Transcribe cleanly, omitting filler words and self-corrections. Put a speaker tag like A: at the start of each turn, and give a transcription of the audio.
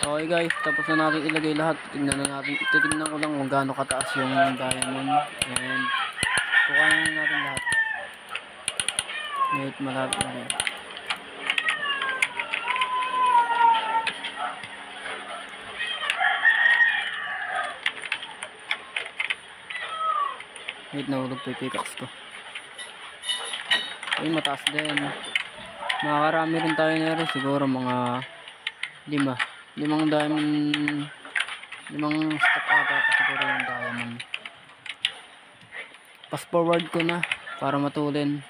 A: Okay guys, tapos na natin ilagay lahat. Titingnan ko lang kung gaano kataas yung diamond. And kukain na natin lahat. Wait, malapit na rin. Wait, nahulog pa yung pickaxe ko. Ay, mataas din. Makakarami rin tayo na rin. Siguro mga 5 diamond. 5 stock ata siguro yung diamond. Fast forward ko na para matulin.